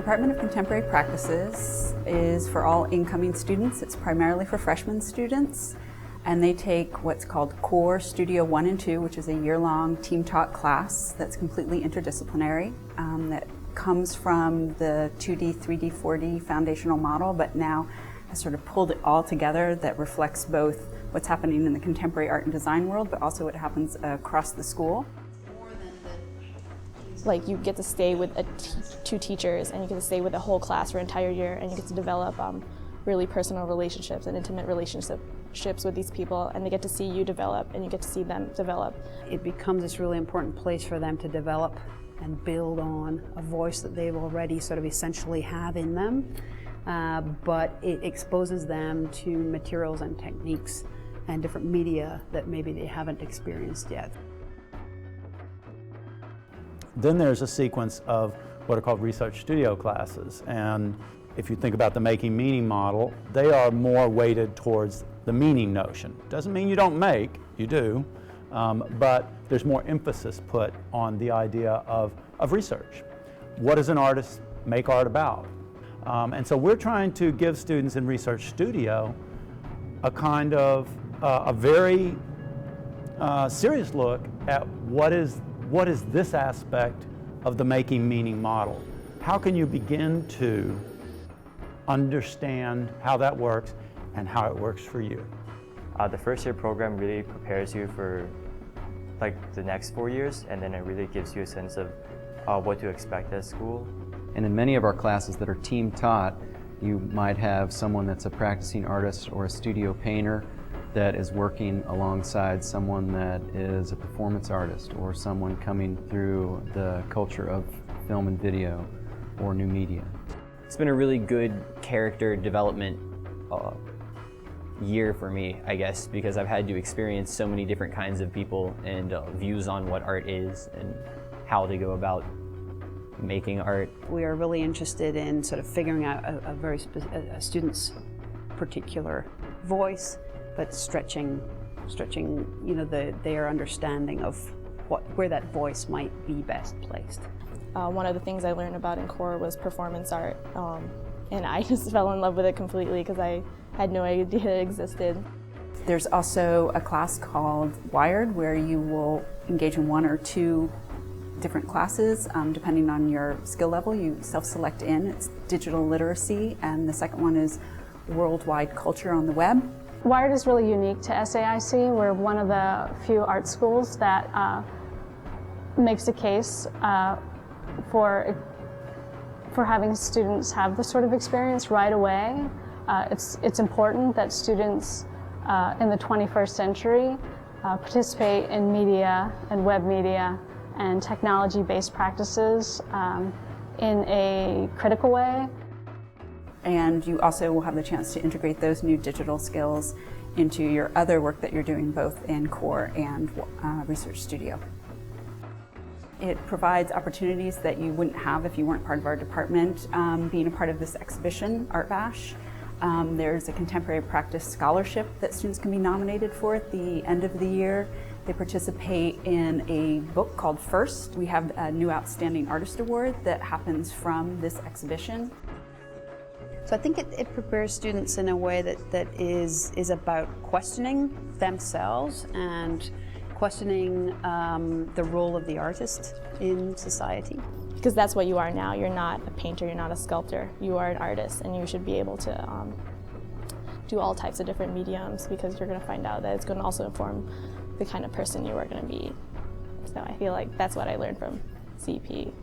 Department of Contemporary Practices is for all incoming students. It's primarily for freshman students, and they take what's called Core Studio 1 and 2, which is a year-long team-taught class that's completely interdisciplinary, that comes from the 2D, 3D, 4D foundational model, but now has sort of pulled it all together that reflects both what's happening in the contemporary art and design world, but also what happens across the school. Like, you get to stay with two teachers, and you get to stay with the whole class for an entire year, and you get to develop really personal relationships and intimate relationships with these people, and they get to see you develop, and you get to see them develop. It becomes this really important place for them to develop and build on a voice that they've already sort of essentially have in them, but it exposes them to materials and techniques and different media that maybe they haven't experienced yet. Then there's a sequence of what are called research studio classes, and if you think about the making meaning model, they are more weighted towards the meaning notion. Doesn't mean you don't make, you do, but there's more emphasis put on the idea of research. What does an artist make art about? And so we're trying to give students in Research Studio a kind of a very serious look at what is this aspect of the making meaning model. How can you begin to understand how that works and how it works for you? The first year program really prepares you for the next 4 years, and then it really gives you a sense of what to expect at school. And in many of our classes that are team taught, you might have someone that's a practicing artist or a studio painter that is working alongside someone that is a performance artist or someone coming through the culture of film and video or new media. It's been a really good character development year for me, I guess, because I've had to experience so many different kinds of people and views on what art is and how to go about making art. We are really interested in sort of figuring out a student's particular voice, but stretching their understanding of where that voice might be best placed. One of the things I learned about in core was performance art, and I just fell in love with it completely because I had no idea it existed. There's also a class called Wired where you will engage in 1 or 2 different classes depending on your skill level. You self-select in. It's digital literacy, and the second one is worldwide culture on the web. Wired is really unique to SAIC. We're one of the few art schools that makes a case for having students have this sort of experience right away. It's important that students in the 21st century participate in media and web media and technology-based practices in a critical way. And you also will have the chance to integrate those new digital skills into your other work that you're doing both in core and Research Studio. It provides opportunities that you wouldn't have if you weren't part of our department. Being a part of this exhibition, Art Bash, there's a contemporary practice scholarship that students can be nominated for at the end of the year. They participate in a book called First. We have a new Outstanding Artist Award that happens from this exhibition. So I think it prepares students in a way that is about questioning themselves and questioning the role of the artist in society. Because that's what you are now. You're not a painter, you're not a sculptor. You are an artist, and you should be able to do all types of different mediums, because you're going to find out that it's going to also inform the kind of person you are going to be. So I feel like that's what I learned from CP.